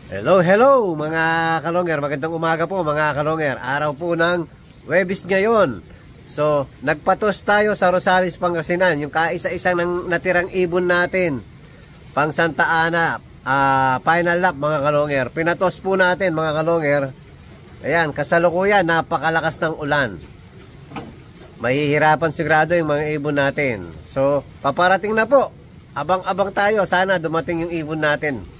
Hello, hello mga kalonger. Magandang umaga po mga kalonger. Araw po ng Huwebes ngayon. So, nagpatos tayo sa Rosales, Pangasinan. Yung kaisa-isang ng natirang ibon natin. Pang Santa Ana. Final lap mga kalonger. Pinatos po natin mga kalonger. Ayan, kasalukuyan, napakalakas ng ulan. Mahihirapan sigurado yung mga ibon natin. So, paparating na po. Abang-abang tayo. Sana dumating yung ibon natin.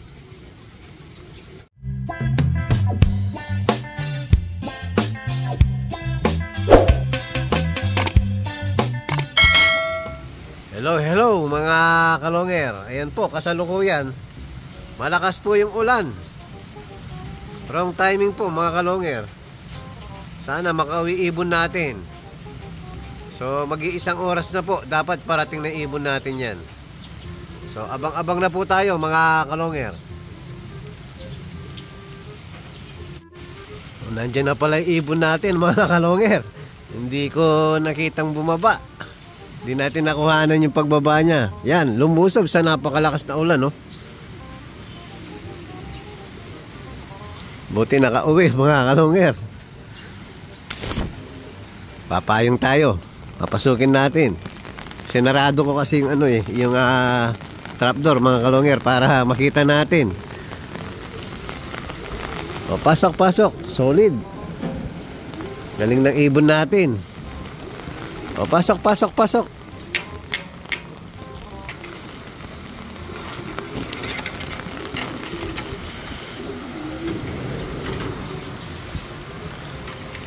Hello, hello mga kalonger. Ayan po, kasalukuyan. Malakas po yung ulan. Wrong timing po mga kalonger. Sana makauwi ibon natin. So mag-iisang oras na po dapat parating na ibon natin yan. So abang-abang na po tayo mga kalonger. Nandiyan na pala yung ibon natin mga kalonger. Hindi ko nakitang bumaba. Hindi natin nakuhanan yung pagbaba niya. Yan, lumusob sa napakalakas na ulan, no? Buti nakauwi, mga kalonger. Papayong tayo. Papasukin natin. Sinarado ko kasi yung yung trapdoor, mga kalonger, para makita natin. O, pasok, pasok. Solid. Galing ng ibon natin. O, pasok, pasok, pasok.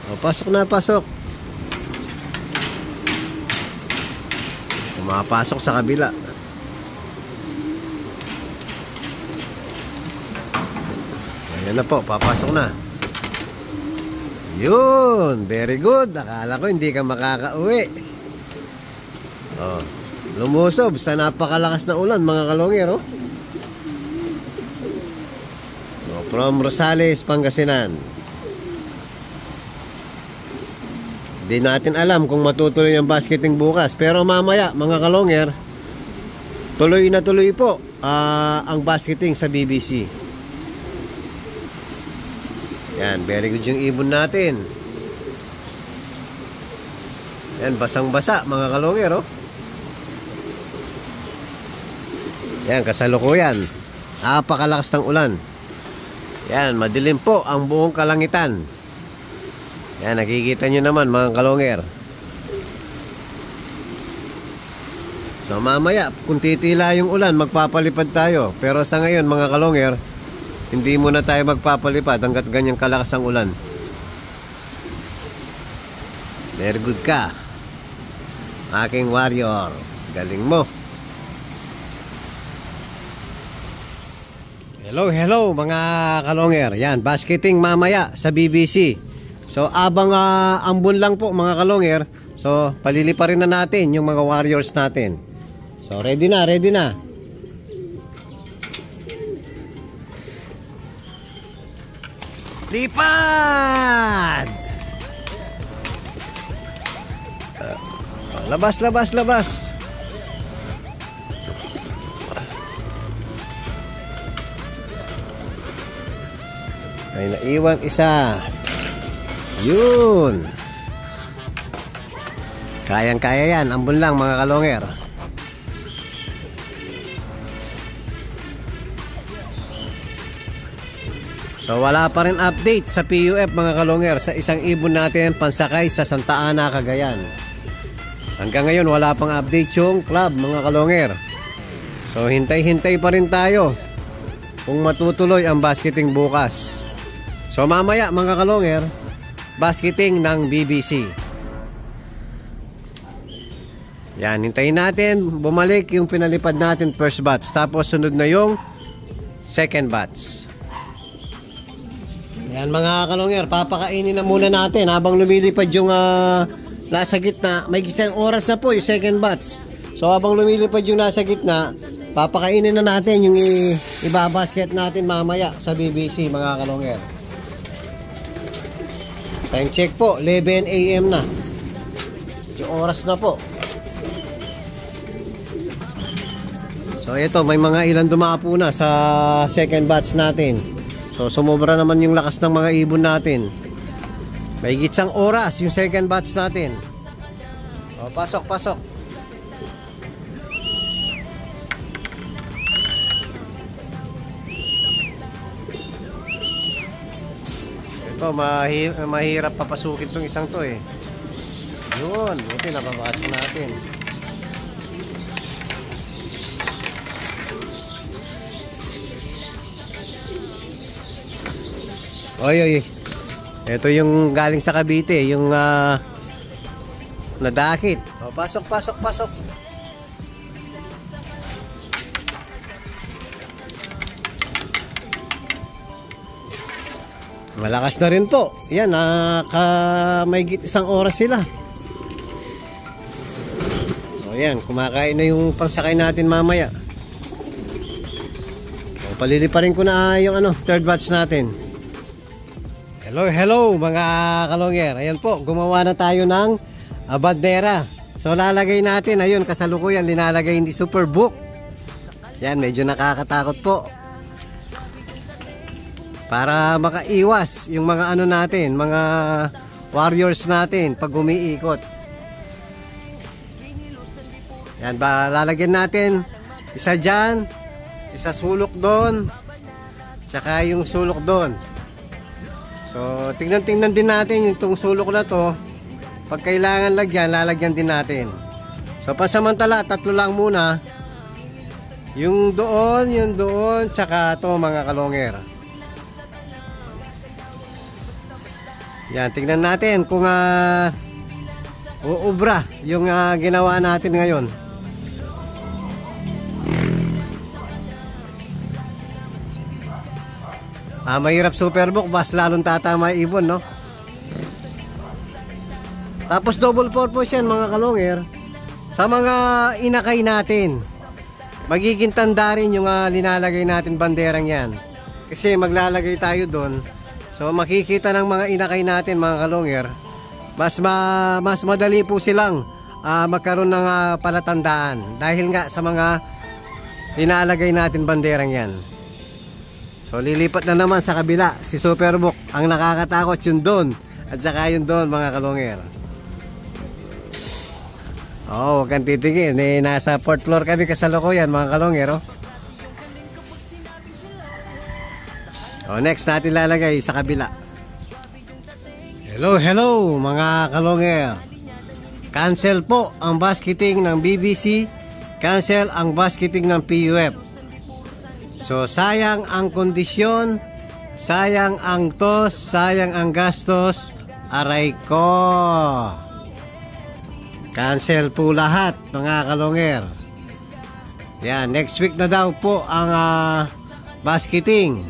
O, pasok na, pasok. Pumapasok sa kabila. Ayan na po, papasok na. Yun, very good. Akala ko hindi ka makakauwi. Oh, lumusob sa napakalakas na ulan mga kalonger, oh. Oh, from Rosales, Pangasinan. Hindi natin alam kung matutuloy ang basketing bukas, pero mamaya mga kalonger, tuloy na tuloy po ang basketing sa BBC. Yan, very good yung ibon natin. Yan, basang-basa mga kalonger, oh. Yan, kasalukuyan. Napakalakas ng ulan. Yan, madilim po ang buong kalangitan. Yan, nakikita nyo naman mga kalonger. So mamaya, kung titila yung ulan, magpapalipad tayo. Pero sa ngayon mga kalonger, hindi muna tayo magpapalipad hanggat ganyang kalakas ang ulan. Very good ka, aking warrior. Galing mo. Hello, hello mga kalonger. Yan, basketing mamaya sa BBC. So abang ambon lang po mga kalonger. So paliliparin na natin yung mga warriors natin. So ready na, ready na. Lipad! Labas, labas, labas. Ay, naiwan isa. Yun. Kayang-kaya yan. Ambon lang mga kalonger. So wala pa rin update sa PUF mga kalonger sa isang ibon natin pansakay sa Santa Ana, Cagayan. Hanggang ngayon wala pang update yung club mga kalonger. So hintay-hintay pa rin tayo kung matutuloy ang basketing bukas. So mamaya mga kalonger, basketing ng BBC. Yan, hintayin natin bumalik yung pinalipad natin first batch. Tapos sunod na yung second batch. Yan mga kalonger, papakainin na muna natin habang lumilipad yung nasa gitna. May isang oras na po yung second batch. So habang lumilipad yung nasa gitna, papakainin na natin yung ibabasket natin mamaya sa BBC mga kalonger. Time check po, 11 AM na. Yung oras na po. So ito, may mga ilan dumapo na sa second batch natin. So sumobra naman yung lakas ng mga ibon natin. May gitsang oras yung second batch natin. O, pasok, pasok. Ito, mahirap papasukin tong isang to eh. Yun, buti napapasok natin. Oy, oy. Ito yung galing sa Cavite, yung nadakit. O, pasok, pasok, pasok. Malakas na rin po. Yan, mayigit isang oras sila. O yan, kumakain na yung pangsakay natin mamaya. O, paliliparin ko na yung third batch natin. Hello, hello mga kalongger. Ayan po, gumawa na tayo ng bandera. So lalagay natin, ayun, kasalukuyan linalagay hindi Superbook. Yan, medyo nakakatakot po. Para makaiwas yung mga natin, mga warriors natin pag umiikot. Yan ba, lalagyan natin isa dyan, isa sulok doon, tsaka yung sulok doon. So tingnan din natin itong sulok na to. Pag kailangan lagyan, lalagyan din natin. So pasamantala, tatlo lang muna. Yung doon, tsaka to mga kalongger. Yan, tingnan natin kung uubra yung ginawa natin ngayon. Mahirap Superbook, mas lalong tatama ibon, no? Tapos double purpose yan mga kalongger. Sa mga inakay natin, magiging tanda rin yung linalagay natin banderang yan. Kasi maglalagay tayo doon. So makikita ng mga inakay natin mga kalongger, mas madali po silang magkaroon ng palatandaan dahil nga sa mga linalagay natin banderang yan. So lilipat na naman sa kabila si Superbook. Ang nakakatakot yun doon at saka yun doon mga kalongger. Oh, huwag kang titingin, nasa 4th floor kami kasalukuyan mga kalongger. Next natin lalagay sa kabila. Hello, hello mga kalongger. Cancel po ang basketing ng BBC. Cancel ang basketing ng PUF. So sayang ang kondisyon, sayang ang tos, sayang ang gastos. Aray ko. Cancel po lahat mga kalongger. Yan, next week na daw po ang basketing.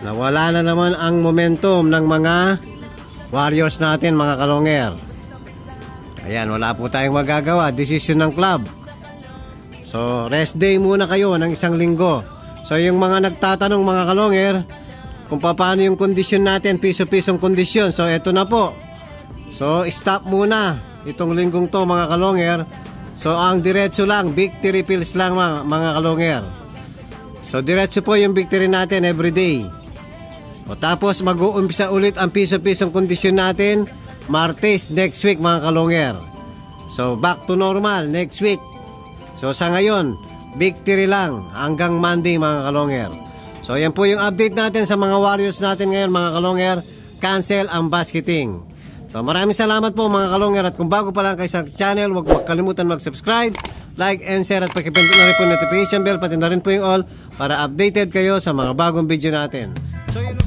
Nawala na naman ang momentum ng mga warriors natin mga kalongger. Ayan, wala po tayong magagawa. Decision ng club. So rest day muna kayo ng isang linggo. So yung mga nagtatanong mga kalongger kung paano yung kondisyon natin, piso-pisong kondisyon. So eto na po. So stop muna itong linggong to mga kalongger. So ang diretso lang, victory pills lang mga kalongger. So diretso po yung victory natin everyday. O tapos mag-uumpisa ulit ang piso-pisong kondisyon natin Martes next week mga kalongger. So back to normal next week. So sa ngayon, victory lang hanggang Monday mga kalongger. So yan po yung update natin sa mga warriors natin ngayon mga kalongger. Cancel ang basketing. So maraming salamat po mga kalongger. At kung bago pa lang kayo sa channel, huwag kalimutan mag-subscribe, like and share at pakipindot na rin po notification bell, pati na rin po yung all para updated kayo sa mga bagong video natin. So yun.